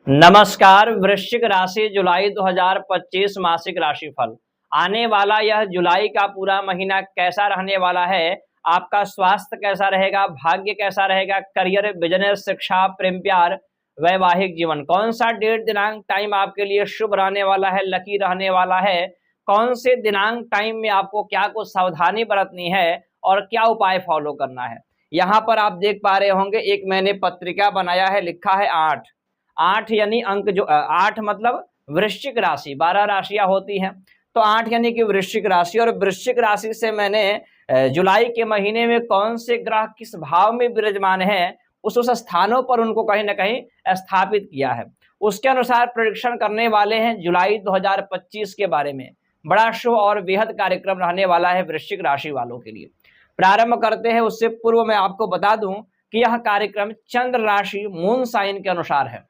नमस्कार। वृश्चिक राशि जुलाई 2025 मासिक राशिफल। आने वाला यह जुलाई का पूरा महीना कैसा रहने वाला है, आपका स्वास्थ्य कैसा रहेगा, भाग्य कैसा रहेगा, करियर, बिजनेस, शिक्षा, प्रेम प्यार, वैवाहिक जीवन, कौन सा डेट दिनांक टाइम आपके लिए शुभ रहने वाला है, लकी रहने वाला है, कौन से दिनांक टाइम में आपको क्या कुछ सावधानी बरतनी है और क्या उपाय फॉलो करना है। यहाँ पर आप देख पा रहे होंगे एक मैंने पत्रिका बनाया है, लिखा है 8। 8 यानी अंक जो 8 मतलब वृश्चिक राशि, 12 राशियां होती हैं, तो 8 यानी कि वृश्चिक राशि। और वृश्चिक राशि से मैंने जुलाई के महीने में कौन से ग्रह किस भाव में विराजमान है उस स्थानों पर उनको कहीं ना कहीं स्थापित किया है, उसके अनुसार प्रेडिक्शन करने वाले हैं जुलाई 2025 के बारे में। बड़ा शुभ और बेहद कार्यक्रम रहने वाला है वृश्चिक राशि वालों के लिए। प्रारंभ करते हैं, उससे पूर्व मैं आपको बता दूं कि यह कार्यक्रम चंद्र राशि मून साइन के अनुसार है।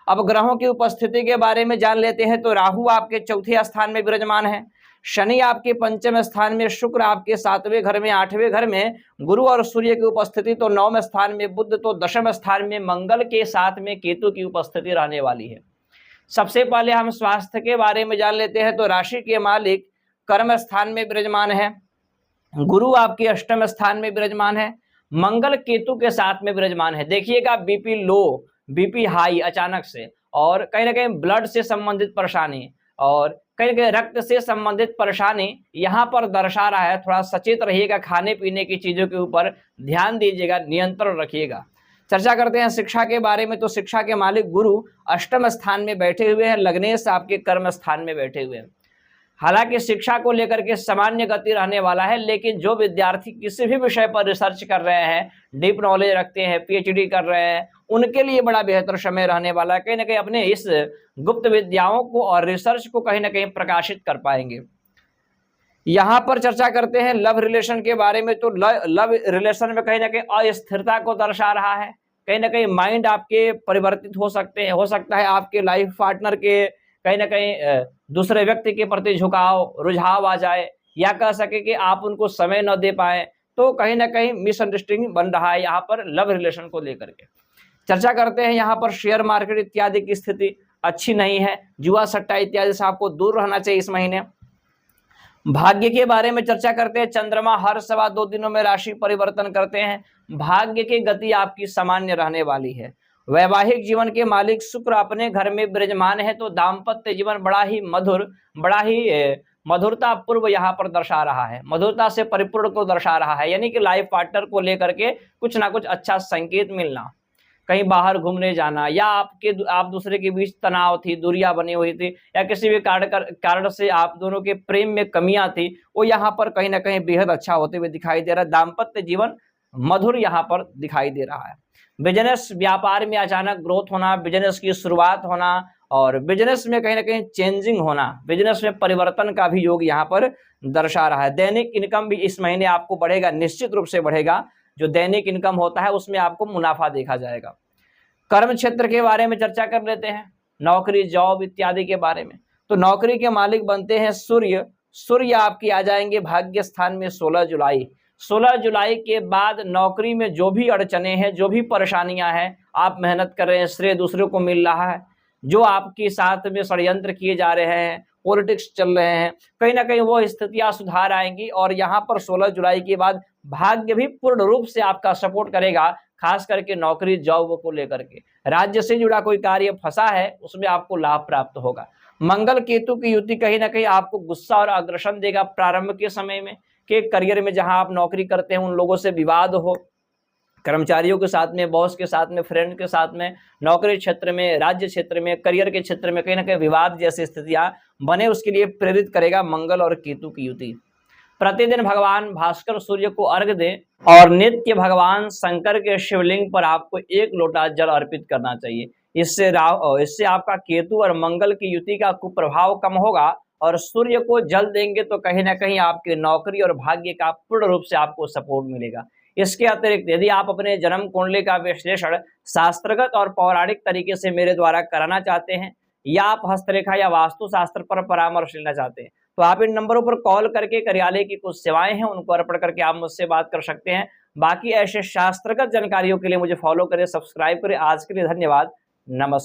अब ग्रहों की उपस्थिति के बारे में जान लेते हैं। तो राहु आपके चौथे स्थान में विराजमान है, शनि आपके पंचम स्थान में, शुक्र आपके 7वें घर में, 8वें घर में, गुरु और सूर्य की उपस्थिति तो 9वें स्थान में, बुध तो 10वें स्थान में, मंगल के साथ में केतु की उपस्थिति रहने वाली है। सबसे पहले हम स्वास्थ्य के बारे में जान लेते हैं। तो राशि के मालिक कर्म स्थान में विराजमान है, गुरु आपके अष्टम स्थान में विराजमान है, मंगल केतु के साथ में विराजमान है। देखिएगा बीपी लो, बीपी हाई अचानक से, और कहीं ना कहीं ब्लड से संबंधित परेशानी और कहीं ना कहीं रक्त से संबंधित परेशानी यहाँ पर दर्शा रहा है। थोड़ा सचेत रहिएगा, खाने पीने की चीजों के ऊपर ध्यान दीजिएगा, नियंत्रण रखिएगा। चर्चा करते हैं शिक्षा के बारे में। तो शिक्षा के मालिक गुरु अष्टम स्थान में बैठे हुए हैं, लग्नेश आपके कर्म स्थान में बैठे हुए हैं। हालांकि शिक्षा को लेकर के सामान्य गति रहने वाला है, लेकिन जो विद्यार्थी किसी भी विषय पर रिसर्च कर रहे हैं, डीप नॉलेज रखते हैं, पीएचडी कर रहे हैं, उनके लिए बड़ा बेहतर समय रहने वाला है। कहीं ना कहीं अपने इस गुप्त विद्याओं को और रिसर्च को कहीं ना कहीं प्रकाशित कर पाएंगे। यहाँ पर चर्चा करते हैं लव रिलेशन के बारे में। तो लव रिलेशन में कहीं ना कहीं अस्थिरता को दर्शा रहा है। कहीं ना कहीं माइंड आपके परिवर्तित हो सकता है आपके लाइफ पार्टनर के कहीं ना कहीं दूसरे व्यक्ति के प्रति झुकाव, रुझाव आ जाए, या कह सके कि आप उनको समय न दे पाए, तो कहीं ना कहीं मिसअंडरस्टैंडिंग बन रहा है यहाँ पर लव रिलेशन को लेकर के। चर्चा करते हैं यहाँ पर शेयर मार्केट इत्यादि की स्थिति अच्छी नहीं है, जुआ सट्टा इत्यादि से आपको दूर रहना चाहिए इस महीने। भाग्य के बारे में चर्चा करते हैं। चंद्रमा हर 2.25 दिनों में राशि परिवर्तन करते हैं, भाग्य की गति आपकी सामान्य रहने वाली है। वैवाहिक जीवन के मालिक शुक्र अपने घर में विराजमान है, तो दाम्पत्य जीवन बड़ा ही मधुर, बड़ा ही मधुरता पूर्व यहाँ पर दर्शा रहा है, मधुरता से परिपूर्ण को दर्शा रहा है। यानी कि लाइफ पार्टनर को लेकर के कुछ ना कुछ अच्छा संकेत मिलना, कहीं बाहर घूमने जाना, या आप दूसरे के बीच तनाव थी, दूरियां बनी हुई थी, या किसी भी कारण से आप दोनों के प्रेम में कमियां थी, वो यहाँ पर कहीं ना कहीं बेहद अच्छा होते हुए दिखाई दे रहा है। दाम्पत्य जीवन मधुर यहाँ पर दिखाई दे रहा है। बिजनेस व्यापार में अचानक ग्रोथ होना, बिजनेस की शुरुआत होना, और बिजनेस में कहीं ना कहीं चेंजिंग होना, बिजनेस में परिवर्तन का भी योग यहाँ पर दर्शा रहा है। दैनिक इनकम भी इस महीने आपको बढ़ेगा, निश्चित रूप से बढ़ेगा। जो दैनिक इनकम होता है उसमें आपको मुनाफा देखा जाएगा। कर्म क्षेत्र के बारे में चर्चा कर लेते हैं, नौकरी, जॉब इत्यादि के बारे में। तो नौकरी के मालिक बनते हैं सूर्य। सूर्य आपकी आ जाएंगे भाग्य स्थान में 16 जुलाई। 16 जुलाई के बाद नौकरी में जो भी अड़चने हैं, जो भी परेशानियां हैं, आप मेहनत कर रहे हैं, श्रेय दूसरे को मिल रहा है, जो आपके साथ में षड्यंत्र किए जा रहे हैं, पॉलिटिक्स चल रहे हैं, कहीं ना कहीं वो स्थितियां सुधार आएंगी। और यहाँ पर 16 जुलाई के बाद भाग्य भी पूर्ण रूप से आपका सपोर्ट करेगा, खास करके नौकरी जॉब को लेकर के। राज्य से जुड़ा कोई कार्य फंसा है उसमें आपको लाभ प्राप्त होगा। मंगल केतु की युति कहीं ना कहीं आपको गुस्सा और अग्रसन देगा प्रारंभ के समय में, कि करियर में जहां आप नौकरी करते हैं उन लोगों से विवाद हो, कर्मचारियों के साथ में, बॉस के साथ में, फ्रेंड के साथ में, नौकरी क्षेत्र में, राज्य क्षेत्र में, करियर के क्षेत्र में कहीं ना कहीं विवाद जैसी स्थितियां बने, उसके लिए प्रेरित करेगा मंगल और केतु की युति। प्रतिदिन भगवान भास्कर सूर्य को अर्घ दें, और नित्य भगवान शंकर के शिवलिंग पर आपको 1 लोटा जल अर्पित करना चाहिए। इससे आपका केतु और मंगल की युति का कुप्रभाव कम होगा, और सूर्य को जल देंगे तो कहीं ना कहीं आपके नौकरी और भाग्य का पूर्ण रूप से आपको सपोर्ट मिलेगा। इसके अतिरिक्त यदि आप अपने जन्म कुंडली का विश्लेषण शास्त्रगत और पौराणिक तरीके से मेरे द्वारा कराना चाहते हैं, या आप हस्तरेखा या वास्तु शास्त्र पर परामर्श लेना चाहते हैं, तो आप इन नंबरों पर कॉल करके कार्यालय की कुछ सेवाएं हैं उनको अर्पण करके आप मुझसे बात कर सकते हैं। बाकी ऐसे शास्त्रगत जानकारियों के लिए मुझे फॉलो करें, सब्सक्राइब करें। आज के लिए धन्यवाद, नमस्कार।